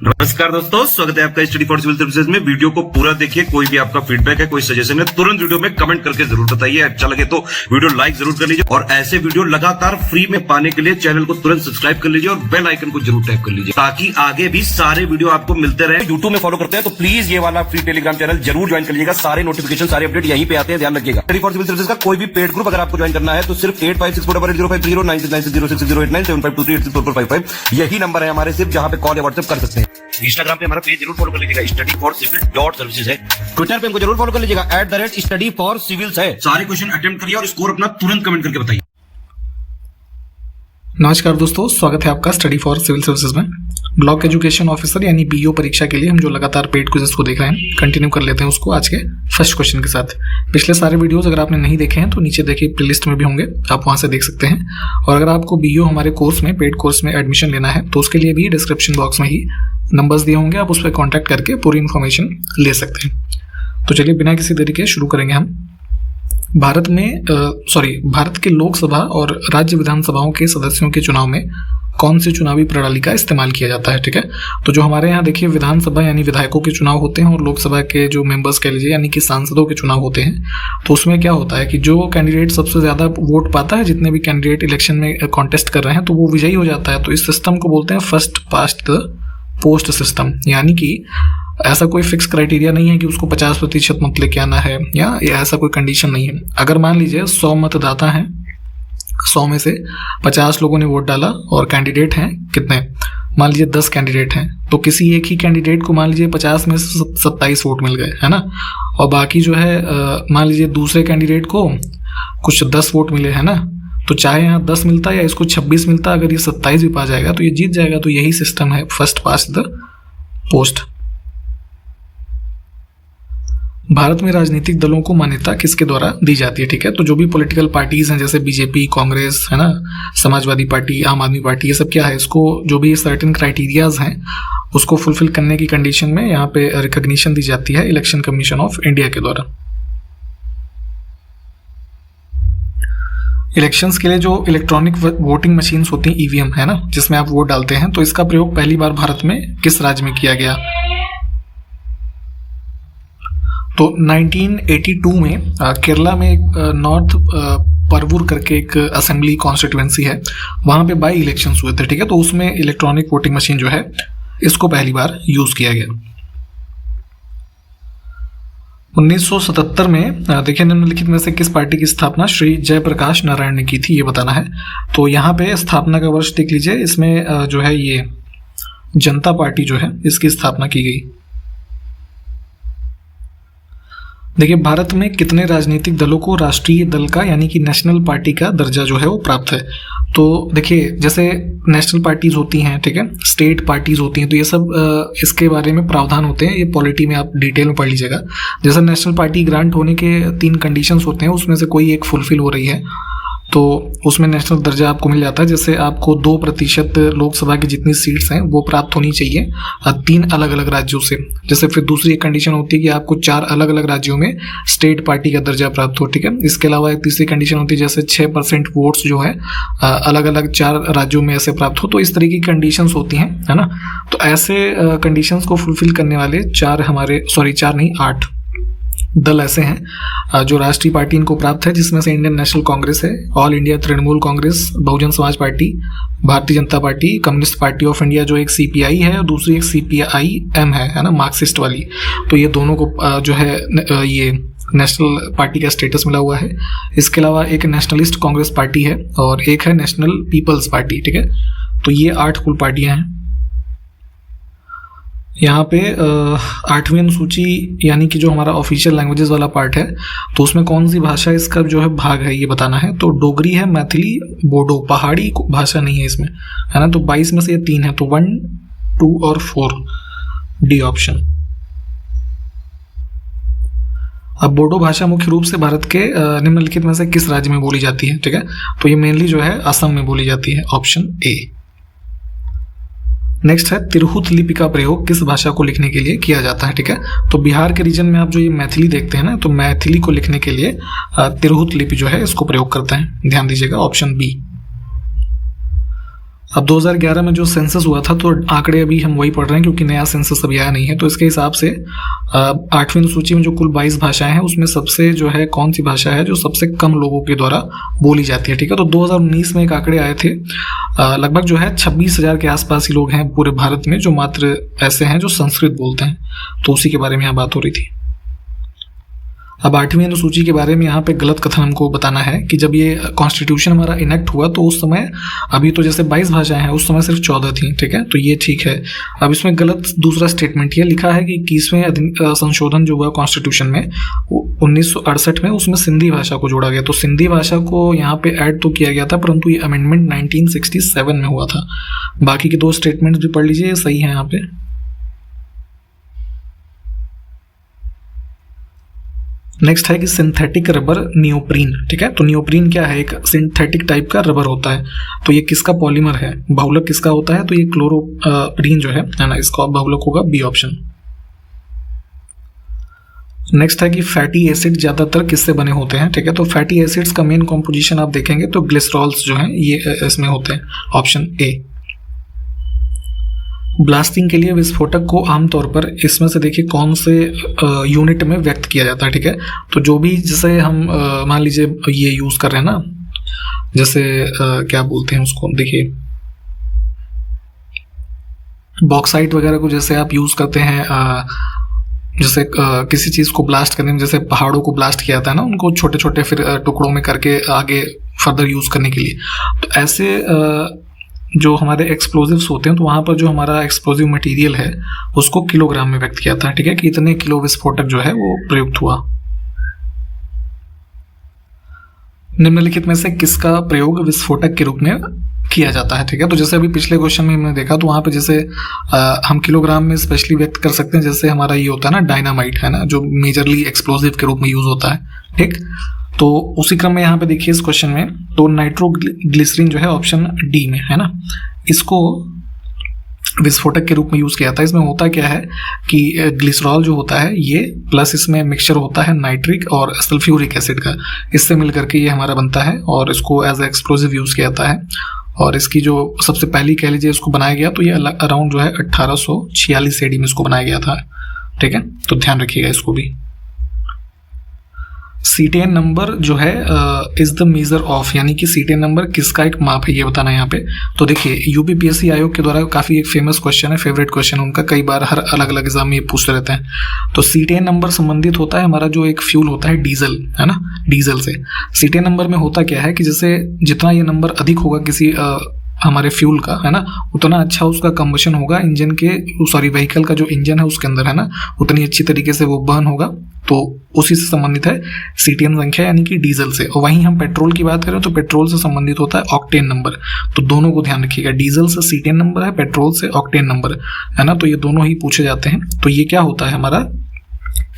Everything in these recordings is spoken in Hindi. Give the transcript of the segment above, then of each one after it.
नमस्कार दोस्तों, स्वागत है आपका स्टडी फॉर सिविल सर्विसेज में। वीडियो को पूरा देखिए। कोई भी आपका फीडबैक है, कोई सजेशन है, तुरंत वीडियो में कमेंट करके जरूर बताइए। अच्छा लगे तो वीडियो लाइक जरूर कर लीजिए और ऐसे वीडियो लगातार फ्री में पाने के लिए चैनल को तुरंत सब्सक्राइब कर लीजिए और बेल आइकन को जरूर टैप कर लीजिए ताकि आगे भी सारे वीडियो आपको मिलते रहे। यूट्यूब में फॉलो करते हैं तो प्लीज ये वाला फ्री टेलीग्राम चैनल जरूर ज्वाइन कर लीजिएगा। सारे नोटिफिकेशन, सारे अपडेट यहीं पे आते हैं, ध्यान रखिएगा। स्टडी फॉर सिविल सर्विसेज का कोई भी पेड ग्रुप अगर आपको ज्वाइन करना है तो सिर्फ 8564809690653086089753864455 यही नंबर है हमारे, सिर्फ जहां पे कॉल या व्हाट्सएप कर सकते हैं। इंस्टाग्राम पे हमारा पेज जरूर फॉलो कर लीजिएगा, स्टडी फॉर सिविल .सर्विसेज है। ट्विटर पे हमको जरूर फॉलो कर लीजिएगा, @study for civils है। सारे क्वेश्चन अटेम्प्ट करिए और स्कोर अपना तुरंत कमेंट करके बताइए। नमस्कार दोस्तों, स्वागत है आपका स्टडी फॉर सिविल सर्विसेज में। ब्लॉक एजुकेशन ऑफिसर यानी बीओ परीक्षा के लिए हम जो लगातार पेड क्विज़ेस को देख रहे हैं, कंटिन्यू कर लेते हैं उसको आज के फर्स्ट क्वेश्चन के साथ। पिछले सारे वीडियोस अगर आपने नहीं देखे हैं तो नीचे देखिए प्लेलिस्ट में भी होंगे, आप वहां से देख सकते हैं। और अगर आपको बीओ हमारे कोर्स में, पेड कोर्स में एडमिशन लेना है तो उसके लिए भी डिस्क्रिप्शन बॉक्स में ही नंबर्स दिए होंगे, आप उस पर कॉन्टैक्ट करके पूरी इन्फॉर्मेशन ले सकते हैं। तो चलिए बिना किसी देरी के शुरू करेंगे हम। भारत के लोकसभा और राज्य विधानसभाओं के सदस्यों के चुनाव में कौन सी चुनावी प्रणाली का इस्तेमाल किया जाता है, ठीक है। तो जो हमारे यहाँ देखिए विधानसभा यानी विधायकों के चुनाव होते हैं और लोकसभा के जो मेंबर्स कह लीजिए यानी कि सांसदों के चुनाव होते हैं, तो उसमें क्या होता है कि जो कैंडिडेट सबसे ज़्यादा वोट पाता है, जितने भी कैंडिडेट इलेक्शन में कॉन्टेस्ट कर रहे हैं, तो वो विजयी हो जाता है। तो इस सिस्टम को बोलते हैं first past the post system, यानी कि ऐसा कोई फिक्स क्राइटेरिया नहीं है कि उसको 50% मत लेके आना है या ऐसा कोई कंडीशन नहीं है। अगर मान लीजिए 100 मतदाता हैं, 100 में से 50 लोगों ने वोट डाला और कैंडिडेट हैं कितने, मान लीजिए 10 कैंडिडेट हैं, तो किसी एक ही कैंडिडेट को मान लीजिए 50 में से 27 वोट मिल गए, है ना। और बाकी जो है मान लीजिए दूसरे कैंडिडेट को कुछ 10 वोट मिले, है ना। तो चाहे यहाँ 10 मिलता या इसको 26 मिलता, अगर ये 27 भी पा जाएगा तो ये जीत जाएगा। तो यही सिस्टम है first past the post. Bharat में राजनीतिक दलों को मान्यता किसके द्वारा दी जाती है, ठीक है। तो जो भी पॉलिटिकल पार्टीज हैं जैसे बीजेपी, कांग्रेस, है ना, समाजवादी पार्टी, आम आदमी पार्टी, ये सब क्या है, इसको जो भी सर्टेन क्राइटेरियाज हैं उसको फुलफिल करने की कंडीशन में यहाँ पे रिकॉग्निशन दी जाती है इलेक्शन कमीशन ऑफ इंडिया के द्वारा। इलेक्शंस के लिए जो इलेक्ट्रॉनिक वोटिंग मशीन्स होती हैं, ईवीएम, है ना, जिसमें आप वोट डालते हैं, तो इसका प्रयोग पहली बार भारत में किस राज्य में किया गया। तो 1982 में केरला में एक नॉर्थ परवूर करके एक असेंबली कॉन्स्टिट्यूएंसी है, वहां पे बाई इलेक्शंस हुए थे, ठीक है। तो उसमें इलेक्ट्रॉनिक वोटिंग मशीन जो है इसको पहली बार यूज किया गया। 1977 में देखिए निम्नलिखित में से किस पार्टी की स्थापना श्री जयप्रकाश नारायण ने की थी, ये बताना है। तो यहाँ पे स्थापना का वर्ष देख लीजिए, इसमें जो है ये जनता पार्टी जो है इसकी स्थापना की गई। देखिए भारत में कितने राजनीतिक दलों को राष्ट्रीय दल का यानी कि नेशनल पार्टी का दर्जा जो है वो प्राप्त है। तो देखिए जैसे नेशनल पार्टीज होती हैं, ठीक है, स्टेट पार्टीज होती हैं, तो ये सब इसके बारे में प्रावधान होते हैं, ये पॉलिटी में आप डिटेल में पढ़ लीजिएगा। जैसे नेशनल पार्टी ग्रांट होने के 3 कंडीशंस होते हैं, उसमें से कोई एक फुलफिल हो रही है तो उसमें नेशनल दर्जा आपको मिल जाता है। जैसे आपको 2% लोकसभा की जितनी सीट्स हैं वो प्राप्त होनी चाहिए 3 अलग अलग राज्यों से। जैसे फिर दूसरी एक कंडीशन होती है कि आपको 4 अलग अलग राज्यों में स्टेट पार्टी का दर्जा प्राप्त हो, ठीक है। इसके अलावा एक तीसरी कंडीशन होती है जैसे 6% वोट्स जो है अलग अलग 4 राज्यों में ऐसे प्राप्त हो। तो इस तरीके की कंडीशंस होती हैं, है ना। तो ऐसे कंडीशंस को फुलफिल करने वाले 8 दल ऐसे हैं जो राष्ट्रीय पार्टी इनको प्राप्त है, जिसमें से इंडियन नेशनल कांग्रेस है, all India Trinamool Congress, Bahujan Samaj party, Bharatiya Janata party, communist party of India जो एक सीपीआई है और दूसरी एक सीपीआई-एम है ना, मार्क्सिस्ट वाली। तो ये दोनों को जो है ये नेशनल पार्टी का स्टेटस मिला हुआ है। इसके अलावा एक नेशनलिस्ट कांग्रेस पार्टी है और एक है नेशनल पीपल्स पार्टी, ठीक है। तो ये 8 कुल पार्टियां हैं। यहाँ पे 8वीं अनुसूची यानी कि जो हमारा ऑफिशियल लैंग्वेजेस वाला पार्ट है, तो उसमें कौन सी भाषा इसका जो है भाग है ये बताना है। तो डोगरी है, मैथिली, बोडो, पहाड़ी भाषा नहीं है इसमें, है ना। तो 22 में से ये 3 है, तो 1, 2 और 4 डी ऑप्शन। अब बोडो भाषा मुख्य रूप से भारत के निम्नलिखित में से किस राज्य में बोली जाती है, ठीक है। तो ये मेनली जो है असम में बोली जाती है, ऑप्शन ए। नेक्स्ट है तिरहुत लिपि का प्रयोग किस भाषा को लिखने के लिए किया जाता है, ठीक है। तो बिहार के रीजन में आप जो ये मैथिली देखते हैं ना, तो मैथिली को लिखने के लिए तिरहुत लिपि जो है इसको प्रयोग करते हैं, ध्यान दीजिएगा, ऑप्शन बी। अब 2011 में जो सेंसस हुआ था तो आंकड़े अभी हम वही पढ़ रहे हैं क्योंकि नया सेंसस अभी आया नहीं है। तो इसके हिसाब से 8वीं अनुसूची में जो कुल 22 भाषाएं हैं उसमें सबसे जो है कौन सी भाषा है जो सबसे कम लोगों के द्वारा बोली जाती है, ठीक है। तो 2019 में एक आंकड़े आए थे, लगभग जो है 26,000 के आसपास ही लोग हैं पूरे भारत में जो मात्र ऐसे हैं जो संस्कृत बोलते हैं। तो उसी के बारे में यहाँ बात हो रही थी। अब 8वीं अनुसूची के बारे में यहाँ पे गलत कथन हमको बताना है कि जब ये कॉन्स्टिट्यूशन हमारा इनेक्ट हुआ तो उस समय, अभी तो जैसे 22 भाषाएं हैं, उस समय सिर्फ 14 थी, ठीक है। तो ये ठीक है। अब इसमें गलत दूसरा स्टेटमेंट ये लिखा है कि 21वें संशोधन जो हुआ कॉन्स्टिट्यूशन में 1968 में, उसमें सिंधी भाषा को जोड़ा गया। तो सिंधी भाषा को यहाँ पे ऐड तो किया गया था, परंतु ये अमेंडमेंट 1967 में हुआ था। बाकी के 2 स्टेटमेंट्स भी पढ़ लीजिए, सही है यहाँ पे। नेक्स्ट है कि सिंथेटिक रबर नियोप्रीन, ठीक है। तो नियोप्रीन क्या है? एक सिंथेटिक टाइप का रबर होता है। तो ये किसका पॉलीमर है? बहुलक किसका होता है? तो ये क्लोरोप्रीन जो है ना, इसका बहुलक होगा बी ऑप्शन। नेक्स्ट है कि फैटी एसिड ज्यादातर किससे बने होते हैं, ठीक है। तो फैटी एसिड्स का मेन कॉम्पोजिशन आप देखेंगे तो ग्लिसरॉल्स जो हैं ये इसमें होते हैं, ऑप्शन ए। ब्लास्टिंग के लिए विस्फोटक को आमतौर पर इसमें से देखिए कौन से यूनिट में व्यक्त किया जाता है, ठीक है। तो जो भी, जैसे हम मान लीजिए ये यूज कर रहे हैं ना, जैसे क्या बोलते हैं उसको, देखिए बॉक्साइट वगैरह को जैसे आप यूज करते हैं, जैसे किसी चीज को ब्लास्ट करने में, जैसे पहाड़ों को ब्लास्ट किया जाता है ना, उनको छोटे छोटे फिर टुकड़ों में करके आगे फर्दर यूज करने के लिए। तो ऐसे जो हमारे एक्सप्लोजिव्स होते हैं, तो वहां पर जो हमारा एक्सप्लोजिव मटेरियल है उसको किलोग्राम में व्यक्त किया था, ठीक है, कि इतने किलो विस्फोटक जो है वो प्रयुक्त हुआ। निम्नलिखित में से किसका प्रयोग विस्फोटक के रूप में किया जाता है, ठीक है। तो जैसे अभी पिछले क्वेश्चन में हमने देखा, तो वहां पे जैसे हम किलोग्राम में स्पेशली व्यक्त कर सकते हैं, जैसे हमारा ये होता है ना डायनामाइट, है ना, जो मेजरली एक्सप्लोजिव के रूप में यूज होता है, ठीक। तो उसी क्रम में यहाँ पे देखिए इस क्वेश्चन में, तो नाइट्रोग्लिसरीन जो है ऑप्शन डी में है ना, इसको विस्फोटक के रूप में यूज किया था। इसमें होता क्या है कि ग्लिसरॉल जो होता है ये प्लस इसमें मिक्सचर होता है नाइट्रिक और सल्फ्यूरिक एसिड का, इससे मिलकर के ये हमारा बनता है और इसको एज ए एक्सप्लोजिव यूज किया जाता है। और इसकी जो सबसे पहली कह लीजिए इसको बनाया गया, तो ये अराउंड जो है 1846 AD में इसको बनाया गया था, ठीक है। तो ध्यान रखिएगा इसको भी। सीटेन नंबर जो है इज द मेजर ऑफ, यानी कि सीटेन नंबर किसका एक माप है, ये बताना है यहाँ पे। तो देखिए यूपीपीएससी आयोग के द्वारा काफी एक फेमस क्वेश्चन है, फेवरेट क्वेश्चन उनका, कई बार हर अलग अलग एग्जाम में ये पूछते रहते हैं। तो सीटेन नंबर संबंधित होता है हमारा जो एक फ्यूल होता है डीजल, है ना, डीजल से। सीटेन नंबर में होता क्या है कि जैसे जितना ये नंबर अधिक होगा किसी हमारे फ्यूल का, है ना, उतना अच्छा उसका कंबशन होगा इंजन के, सॉरी व्हीकल का जो इंजन है उसके अंदर, है ना, उतनी अच्छी तरीके से वो बर्न होगा। तो उसी से संबंधित है सीटीएन संख्या, यानी कि डीजल से। और वहीं हम पेट्रोल की बात करें तो पेट्रोल से संबंधित होता है ऑक्टेन नंबर। तो दोनों को ध्यान रखिएगा, डीजल से सीटीएन नंबर है, पेट्रोल से ऑक्टेन नंबर है ना, तो ये दोनों ही पूछे जाते हैं। तो ये क्या होता है हमारा,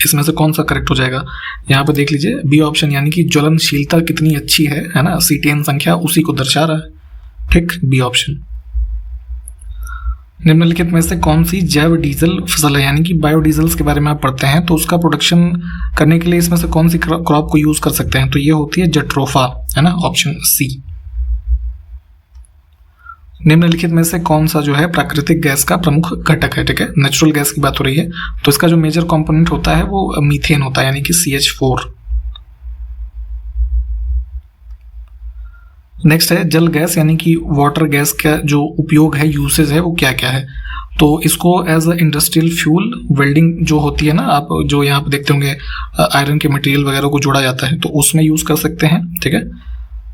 इसमें से कौन सा करेक्ट हो जाएगा, यहाँ पे देख लीजिए बी ऑप्शन, यानी कि ज्वलनशीलता कितनी अच्छी है ना, सीटीएन संख्या उसी को दर्शा रहा है, ठीक, बी ऑप्शन। निम्नलिखित में से कौन सी जैव डीजल फसल है, यानी कि बायोडीजल्स के बारे में आप पढ़ते हैं, तो उसका प्रोडक्शन करने के लिए इसमें से कौन सी क्रॉप को यूज कर सकते हैं, तो ये होती है जट्रोफा, है ना, ऑप्शन सी। निम्नलिखित में से कौन सा जो है प्राकृतिक गैस का प्रमुख घटक है, ठीक है, नेचुरल गैस की बात हो रही है, तो इसका जो मेजर कंपोनेंट होता है वो मीथेन होता है, यानी कि CH4। नेक्स्ट है जल गैस, यानी कि वाटर गैस का जो उपयोग है, यूसेज है, वो क्या क्या है। तो इसको as a industrial fuel, welding जो होती है ना, आप जो यहाँ पे देखते होंगे आयरन के मटेरियल वगैरह को जोड़ा जाता है, तो उसमें यूज कर सकते हैं, ठीक है।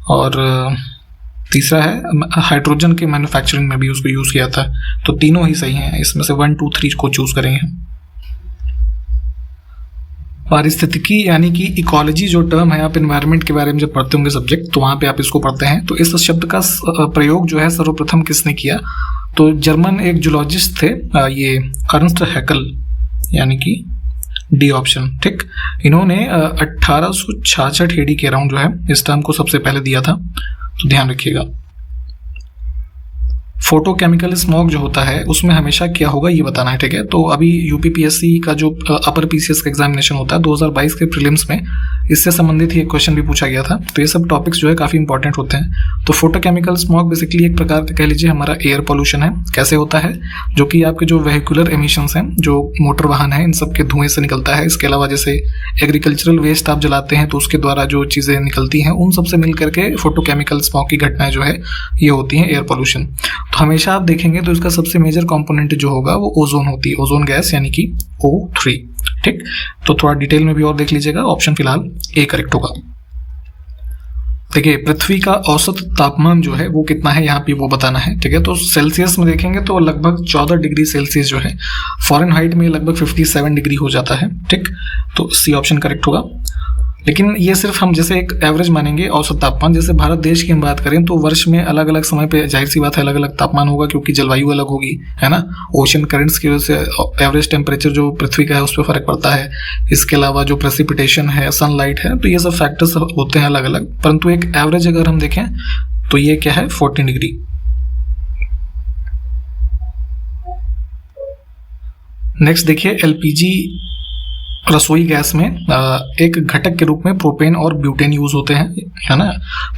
और तीसरा है हाइड्रोजन के मैन्युफैक्चरिंग में भी उसको यूज किया था। तो तीनों ही सही हैं, इसमें से 1, 2, 3 को चूज करेंगे। पारिस्थितिकी यानी कि इकोलॉजी जो टर्म है, आप एनवायरनमेंट के बारे में जब पढ़ते होंगे सब्जेक्ट, तो वहाँ पे आप इसको पढ़ते हैं। तो इस शब्द का प्रयोग जो है सर्वप्रथम किसने किया, तो जर्मन एक जूलॉजिस्ट थे, ये अर्नस्ट हैकल, यानी कि डी ऑप्शन, ठीक। इन्होंने 1866 AD के अराउंड जो है इस टर्म को सबसे पहले दिया था, तो ध्यान रखिएगा। फोटोकेमिकल स्मॉग जो होता है उसमें हमेशा क्या होगा ये बताना है, ठीक है। तो अभी यूपीपीएससी का जो अपर पीसीएस का एग्जामिनेशन होता है 2022 के प्रीलिम्स में, इससे संबंधित ही एक क्वेश्चन भी पूछा गया था। तो ये सब टॉपिक्स जो है काफी इंपॉर्टेंट होते हैं। तो फोटोकेमिकल स्मॉग बेसिकली एक प्रकार का कह लीजिए हमारा एयर पोल्यूशन है। कैसे होता है, जो कि आपके जो वेहिकुलर एमिशंस हैं, जो मोटर वाहन है, इन सब के धुएं से निकलता है। इसके अलावा जैसे एग्रीकल्चरल वेस्ट आप जलाते हैं तो उसके द्वारा जो चीज़ें निकलती हैं उन सब से मिल करके फोटोकेमिकल स्मॉग की घटनाएं जो है ये होती हैं एयर पोल्यूशन। तो हमेशा आप देखेंगे तो इसका सबसे मेजर कंपोनेंट जो होगा वो ओजोन होती है, ओजोन गैस यानी कि O3। ठीक, तो थोड़ा डिटेल में भी और देख लीजिएगा। ऑप्शन फिलहाल ए करेक्ट होगा। देखिए पृथ्वी का औसत तापमान जो है वो कितना है यहाँ पे वो बताना है। ठीक है, तो सेल्सियस में देखेंगे तो लगभग 14 डिग्री सेल्सियस जो है, फॉरेनहाइट में लगभग 57 डिग्री हो जाता है। ठीक, तो सी ऑप्शन करेक्ट होगा। लेकिन ये सिर्फ हम जैसे एक एवरेज मानेंगे औसत तापमान। जैसे भारत देश की हम बात करें तो वर्ष में अलग अलग समय पे जाहिर सी बात है अलग अलग तापमान होगा, क्योंकि जलवायु अलग होगी, है ना। ओशन करंट्स की वजह से एवरेज टेम्परेचर जो पृथ्वी का है उस पर फर्क पड़ता है। इसके अलावा जो प्रेसिपिटेशन है, सनलाइट है, तो ये सब फैक्टर्स होते हैं अलग अलग। परंतु एक एवरेज अगर हम देखें तो ये क्या है 14 डिग्री। नेक्स्ट देखिए एलपीजी रसोई गैस में एक घटक के रूप में प्रोपेन और ब्यूटेन यूज होते हैं, है ना।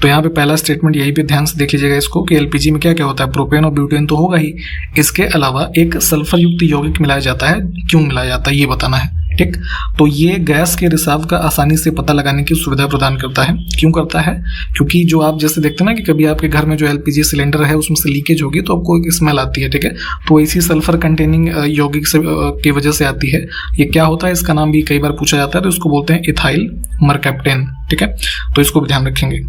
तो यहाँ पे पहला स्टेटमेंट यही पे ध्यान से देख लीजिएगा इसको कि एलपीजी में क्या क्या होता है, प्रोपेन और ब्यूटेन तो होगा ही, इसके अलावा एक सल्फर युक्त यौगिक मिलाया जाता है। क्यों मिलाया जाता है ये बताना है। ठीक, तो ये गैस के रिसाव का आसानी से पता लगाने की सुविधा प्रदान करता है। क्यों करता है, क्योंकि जो आप जैसे देखते हैं ना कि कभी आपके घर में जो एलपीजी सिलेंडर है उसमें से लीकेज होगी तो आपको एक स्मेल आती है। ठीक है, तो इसी सल्फर कंटेनिंग यौगिक से की वजह से आती है। ये क्या होता है, इसका नाम भी कई बार पूछा जाता है, तो इसको बोलते हैं इथाइल मरकैप्टेन। ठीक है, तो इसको भी ध्यान रखेंगे।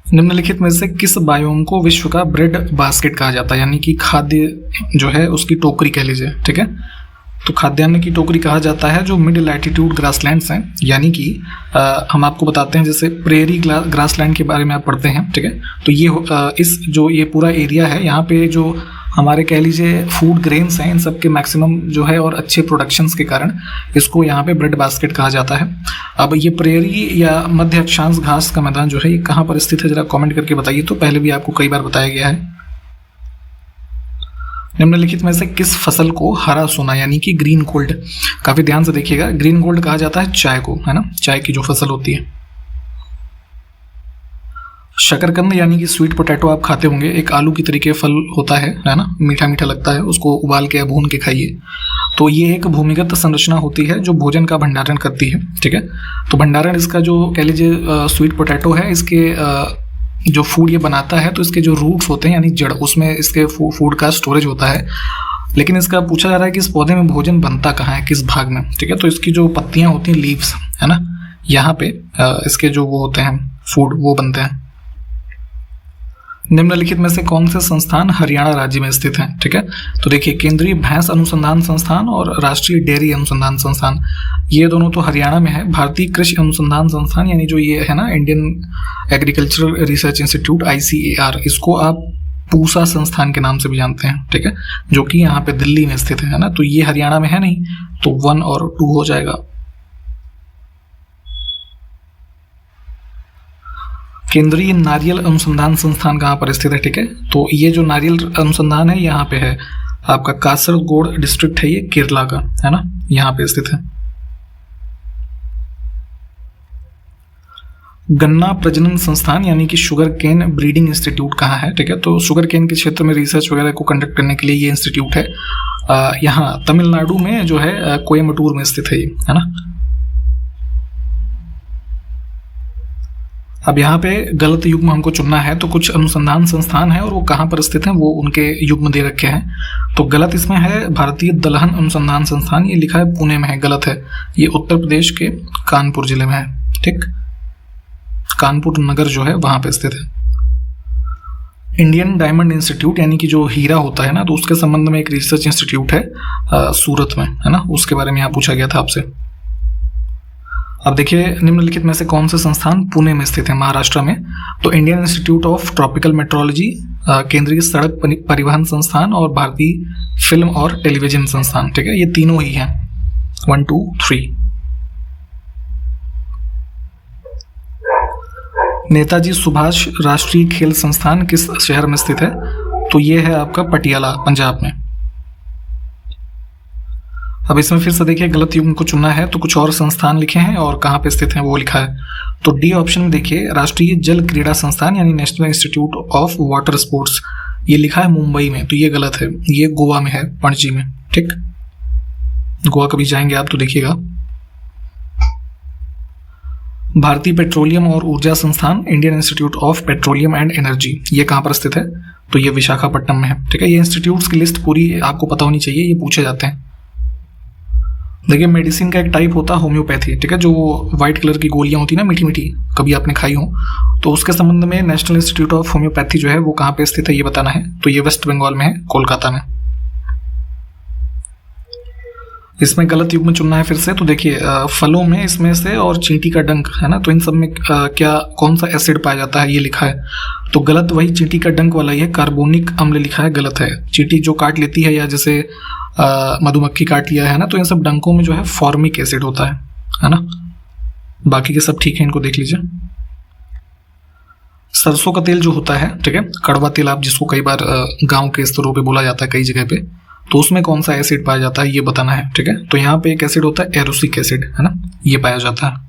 निम्नलिखित में से किस बायोम को विश्व का ब्रेड बास्केट कहा जाता है, यानी कि खाद्य जो है उसकी टोकरी कह लीजिए। ठीक है, तो खाद्यान्न की टोकरी कहा जाता है जो मिड लैटिट्यूड ग्रासलैंड्स हैं, यानी कि हम आपको बताते हैं जैसे प्रेरी ग्रासलैंड के बारे में आप पढ़ते हैं। ठीक है, तो ये इस जो ये पूरा एरिया है यहाँ पे जो हमारे कह लीजिए फूड ग्रेन्स हैं इन सब के मैक्सिमम जो है और अच्छे प्रोडक्शंस के कारण इसको यहाँ पे ब्रेड बास्केट कहा जाता है। अब ये प्रेरी या मध्य अक्षांश घास का मैदान जो है ये कहाँ पर स्थित है जरा कमेंट करके बताइए। तो पहले भी आपको कई बार बताया गया है। निम्नलिखित में से किस फसल को हरा सोना यानी कि ग्रीन गोल्ड, काफी ध्यान से देखिएगा, ग्रीन गोल्ड कहा जाता है चाय को, है ना, चाय की जो फसल होती है। शकरकंद यानी कि स्वीट पोटैटो आप खाते होंगे, एक आलू की तरीके फल होता है ना, मीठा मीठा लगता है, उसको उबाल के या भून के खाइए। तो ये एक भूमिगत संरचना होती है जो भोजन का भंडारण करती है। ठीक है, तो भंडारण इसका जो कह लीजिए स्वीट पोटैटो है, इसके जो फूड ये बनाता है तो इसके जो रूट्स होते हैं यानी जड़, उसमें इसके फूड का स्टोरेज होता है। लेकिन इसका पूछा जा रहा है कि इस पौधे में भोजन बनता कहाँ है, किस भाग में। ठीक है, तो इसकी जो पत्तियां होती हैं, लीव्स, है ना, यहाँ पे इसके जो वो होते हैं फूड वो बनते हैं। निम्नलिखित में से कौन से संस्थान हरियाणा राज्य में स्थित हैं। ठीक है, तो देखिए केंद्रीय भैंस अनुसंधान संस्थान और राष्ट्रीय डेयरी अनुसंधान संस्थान, ये दोनों तो हरियाणा में है। भारतीय कृषि अनुसंधान संस्थान यानी जो ये है ना Indian agricultural research institute ICAR, इसको आप पूसा संस्थान के नाम से भी जानते हैं। ठीक है, जो कि यहाँ पे दिल्ली में स्थित है ना, तो ये हरियाणा में है नहीं, तो 1 और 2 हो जाएगा। केंद्रीय नारियल अनुसंधान संस्थान कहाँ पर स्थित है। ठीक है, तो ये जो नारियल अनुसंधान है यहाँ पे है आपका कासरगोड डिस्ट्रिक्ट है, ये केरला का, है ना, यहाँ पे स्थित है। गन्ना प्रजनन संस्थान यानी कि शुगर केन ब्रीडिंग इंस्टीट्यूट कहाँ है। ठीक है, तो शुगर केन के क्षेत्र में रिसर्च वगैरह को कंडक्ट करने के लिए ये इंस्टीट्यूट है यहाँ तमिलनाडु में जो है कोयम्बटूर में स्थित है ये, है ना। अब यहाँ पे गलत युग्म हमको चुनना है, तो कुछ अनुसंधान संस्थान है और वो कहाँ पर स्थित हैं वो उनके युग्म दे रखे हैं। तो गलत इसमें है भारतीय दलहन अनुसंधान संस्थान, ये लिखा है पुणे में है, गलत है, ये उत्तर प्रदेश के कानपुर जिले में है। ठीक, कानपुर नगर जो है वहां पे स्थित है। इंडियन डायमंड इंस्टीट्यूट यानी कि जो हीरा होता है ना, तो उसके संबंध में एक रिसर्च इंस्टीट्यूट है सूरत में, है ना, उसके बारे में यहाँ पूछा गया था आपसे। अब देखिए निम्नलिखित में से कौन से संस्थान पुणे में स्थित है, महाराष्ट्र में। तो Indian institute of tropical metrology, केंद्रीय सड़क परिवहन संस्थान और भारतीय फिल्म और टेलीविजन संस्थान। ठीक है, ये तीनों ही हैं, 1 2 3। नेताजी सुभाष राष्ट्रीय खेल संस्थान किस शहर में स्थित है। तो ये है आपका पटियाला, पंजाब में। अब इसमें फिर से देखिए गलत युग्म को चुनना है तो कुछ और संस्थान लिखे हैं और कहाँ पे स्थित हैं वो लिखा है। तो डी ऑप्शन में देखिए राष्ट्रीय जल क्रीड़ा संस्थान यानी national institute of water sports, ये लिखा है मुंबई में, तो ये गलत है, ये गोवा में है, पणजी में। ठीक, गोवा कभी जाएंगे आप तो देखिएगा। भारतीय पेट्रोलियम और ऊर्जा संस्थान Indian institute of petroleum and energy, ये कहाँ पर स्थित है? तो ये विशाखापट्टनम में है। ठीक है, ये इंस्टीट्यूट्स की लिस्ट पूरी आपको पता होनी चाहिए, ये पूछे जाते हैं। देखिए मेडिसिन का एक टाइप होता है होम्योपैथी, ठीक है, जो व्हाइट कलर की गोलियां होती है ना मीठी मीठी, कभी आपने खाई हो, तो उसके संबंध में नेशनल इंस्टीट्यूट ऑफ होम्योपैथी जो है वो कहाँ पे स्थित है ये बताना है। तो ये वेस्ट बंगाल में है, कोलकाता में। इसमें गलत युग्म चुनना है फिर से। तो देखिए फलों में इसमें से और चींटी का डंक है ना, तो इन सब में क्या कौन सा एसिड पाया जाता है ये लिखा है। तो गलत वही चींटी का डंक वाला ही है, कार्बोनिक अम्ल लिखा है, गलत है। चींटी जो काट लेती है या जैसे मधुमक्खी काट लिया है ना, तो इन सब डंकों में जो है फॉर्मिक एसिड होता है ना। बाकी के सब ठीक है, इनको देख लीजिए। सरसों का तेल जो होता है, ठीक है, कड़वा तेल आप जिसको कई बार गांव के स्तरों पे बोला जाता है कई जगह पे, तो उसमें कौन सा एसिड पाया जाता है ये बताना है। ठीक है, तो यहाँ पे एक एसिड होता है एरोसिक एसिड, है ना, ये पाया जाता है।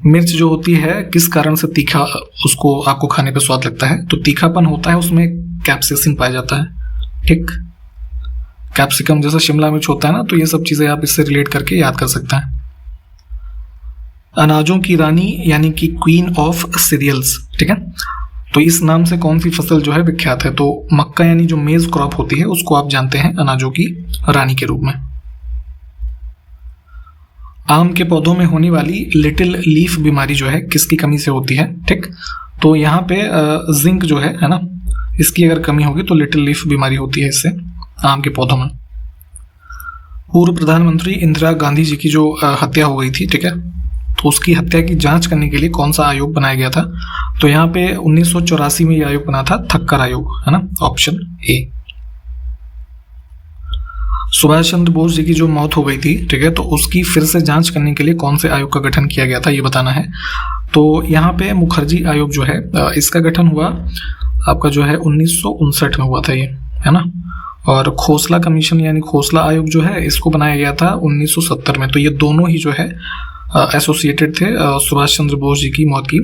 मिर्च जो होती है किस कारण से तीखा उसको आपको खाने पे स्वाद लगता है? तो तीखापन होता है, उसमें कैप्सिसिन पाया जाता है। ठीक, कैप्सिकम जैसा शिमला मिर्च होता है ना, तो ये सब चीजें आप इससे रिलेट करके याद कर सकते हैं। अनाजों की रानी यानी कि क्वीन ऑफ सीरियल्स, ठीक है, तो इस नाम से कौन सी फसल जो है विख्यात है? तो मक्का यानी जो मेज क्रॉप होती है उसको आप जानते हैं अनाजों की रानी के रूप में। आम के पौधों में होने वाली लिटिल लीफ बीमारी जो है किसकी कमी से होती है? ठीक, तो यहाँ पे जिंक जो है ना, इसकी अगर कमी होगी तो लिटिल लीफ बीमारी होती है इससे आम के पौधों में। पूर्व प्रधानमंत्री इंदिरा गांधी जी की जो हत्या हो गई थी, ठीक है, तो उसकी हत्या की जांच करने के लिए कौन सा आयोग बनाया गया था? तो यहाँ पे 1984 में ये आयोग बना था, थक्कर आयोग, है ना, ऑप्शन ए। सुभाष चंद्र बोस जी की जो मौत हो गई थी, ठीक है, तो उसकी फिर से जांच करने के लिए कौन से आयोग का गठन किया गया था ये बताना है। तो यहाँ पे मुखर्जी आयोग जो है इसका गठन हुआ आपका जो है 1959 में हुआ था ये, है ना। और खोसला कमीशन यानी खोसला आयोग जो है इसको बनाया गया था 1970 में। तो ये दोनों ही जो है एसोसिएटेड थे सुभाष चंद्र बोस जी की मौत की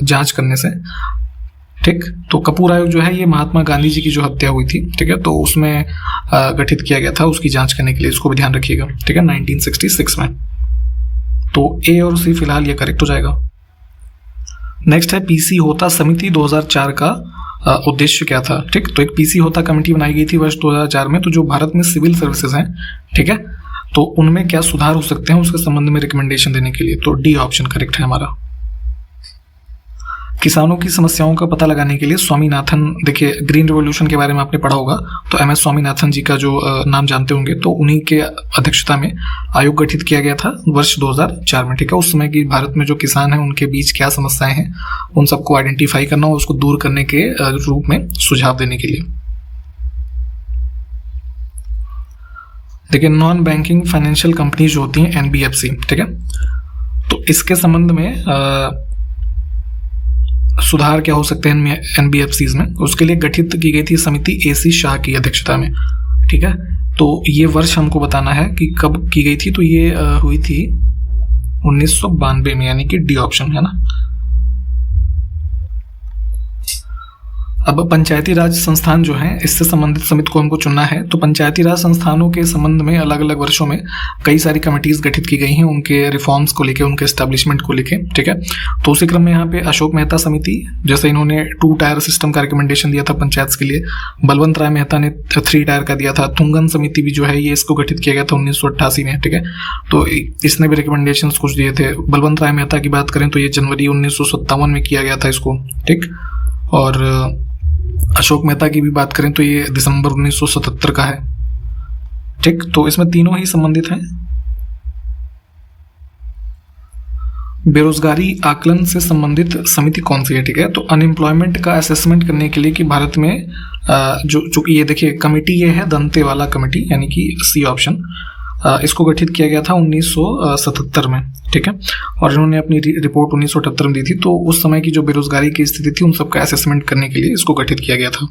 जांच करने से। ठीक, तो कपूर आयोग जो है ये महात्मा गांधी जी की जो हत्या हुई थी, ठीक है, तो उसमें गठित किया गया था उसकी जांच करने के लिए, इसको भी ध्यान रखिएगा, ठीक है, 1966 में। तो ए और सी फिलहाल ये करेक्ट हो जाएगा। नेक्स्ट है पीसी होता समिति 2004 का उद्देश्य क्या था? ठीक, तो एक पीसी होता कमेटी बनाई गई थी वर्ष 2004 में, तो जो भारत में सिविल सर्विसेज हैं, ठीक है, तो उनमें क्या सुधार हो सकते हैं उसके संबंध में रिकमेंडेशन देने के लिए। तो डी ऑप्शन करेक्ट है हमारा। किसानों की समस्याओं का पता लगाने के लिए स्वामीनाथन, देखिए ग्रीन रिवॉल्यूशन के बारे में आपने पढ़ा होगा, तो एमएस स्वामीनाथन जी का जो नाम जानते होंगे, तो उन्हीं के अध्यक्षता में आयोग गठित किया गया था वर्ष 2004 में। ठीक है, उस समय की भारत में जो किसान हैं उनके बीच क्या समस्याएं हैं उन सबको आइडेंटिफाई करना और उसको दूर करने के रूप में सुझाव देने के लिए। देखिए नॉन बैंकिंग फाइनेंशियल कंपनीज जो होती हैं एनबीएफसी, ठीक है, तो इसके संबंध में सुधार क्या हो सकते हैं एनबीएफसीज में, उसके लिए गठित की गई थी समिति एसी शाह की अध्यक्षता में। ठीक है, तो ये वर्ष हमको बताना है कि कब की गई थी, तो ये हुई थी 1992 में, यानी कि डी ऑप्शन है ना। अब पंचायती राज संस्थान जो है इससे संबंधित समिति को हमको चुनना है। तो पंचायती राज संस्थानों के संबंध में अलग अलग वर्षों में कई सारी कमिटीज गठित की गई हैं उनके रिफॉर्म्स को लेके, उनके एस्टेब्लिशमेंट को लेके। ठीक है, तो उसी क्रम में यहाँ पे अशोक मेहता समिति, जैसे इन्होंने 2 टायर सिस्टम का रिकमेंडेशन दिया था पंचायत के लिए, बलवंत राय मेहता ने 3 टायर का दिया था। तुंगन समिति भी जो है ये इसको गठित किया गया था 1988 में। ठीक है, तो इसने भी रिकमेंडेशन कुछ दिए थे। बलवंत राय मेहता की बात करें तो ये जनवरी 1957 में किया गया था इसको। ठीक, और अशोक मेहता की भी बात करें तो ये दिसंबर 1977 का है। ठीक, तो इसमें तीनों ही संबंधित हैं। बेरोजगारी आकलन से संबंधित समिति कौन सी है? ठीक है, तो अनएम्प्लॉयमेंट का असेसमेंट करने के लिए कि भारत में जो ये देखिए कमेटी ये है दंतेवाला कमेटी, यानी कि सी ऑप्शन, इसको गठित किया गया था 1977 में। ठीक है, और इन्होंने अपनी रिपोर्ट 1978 में दी थी। तो उस समय की जो बेरोजगारी की स्थिति थी उन सबका असेसमेंट करने के लिए इसको गठित किया गया था।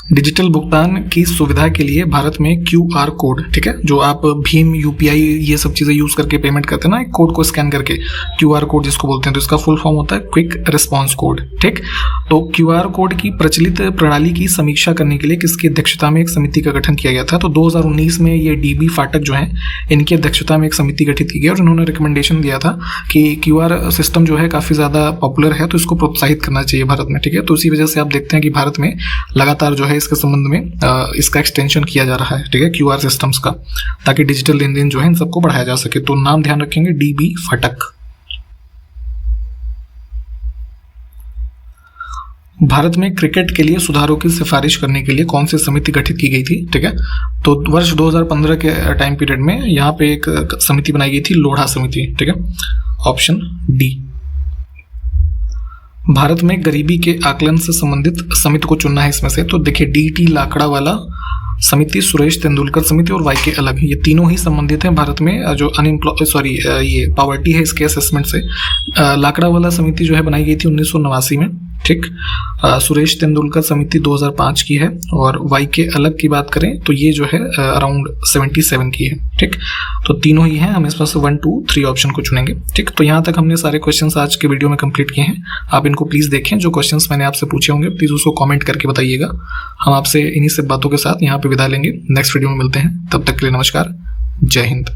डिजिटल भुगतान की सुविधा के लिए भारत में QR कोड, ठीक है, जो आप भीम UPI ये सब चीज़ें यूज़ करके पेमेंट करते हैं ना, एक कोड को स्कैन करके, QR कोड जिसको बोलते हैं, तो इसका फुल फॉर्म होता है क्विक रिस्पॉन्स कोड। ठीक, तो QR कोड की प्रचलित प्रणाली की समीक्षा करने के लिए किसकी अध्यक्षता में एक समिति का गठन किया गया था? तो 2019 में ये DB फाटक जो है, इनकी अध्यक्षता में एक समिति गठित की गई और उन्होंने रिकमेंडेशन दिया था कि QR सिस्टम जो है काफ़ी ज़्यादा पॉपुलर है, तो इसको प्रोत्साहित करना चाहिए भारत में। ठीक है, तो इसी वजह से आप देखते हैं कि भारत में लगातार जो है इसके संबंध में इसका एक्सटेंशन किया जा रहा है, ठीक है, QR सिस्टम्स का, ताकि डिजिटल लेन देन जो है इन सबको बढ़ाया जा सके। तो नाम ध्यान रखेंगे, DB फाटक। भारत में क्रिकेट के लिए सुधारों की सिफारिश करने के लिए कौन सी समिति गठित की गई थी? ठीक है, तो वर्ष 2015 के टाइम पीरियड में यहाँ पे एक समिति बनाई गई थी, लोढ़ा समिति। ठीक है, ऑप्शन डी। भारत में गरीबी के आकलन से संबंधित समिति को चुनना है इसमें से, तो देखिए DT लाकड़ावाला समिति, सुरेश तेंदुलकर समिति और YK अलग, ये तीनों ही संबंधित हैं भारत में जो ये पॉवर्टी है इसके असेसमेंट से। लाकड़ावाला समिति जो है बनाई गई थी 1989 में। ठीक, सुरेश तेंदुलकर समिति 2005 की है और YK अलग की बात करें तो ये जो है अराउंड 77 की है। ठीक, तो तीनों ही हैं, हम इस पर से 1, 2, 3 ऑप्शन को चुनेंगे। ठीक, तो यहाँ तक हमने सारे क्वेश्चंस आज के वीडियो में कंप्लीट किए हैं। आप इनको प्लीज़ देखें, जो क्वेश्चंस मैंने आपसे पूछे होंगे प्लीज़ उसको कमेंट करके बताइएगा। हम आपसे इन्हीं सब बातों के साथ यहाँ पे विदा लेंगे, नेक्स्ट वीडियो में मिलते हैं, तब तक के लिए नमस्कार, जय हिंद।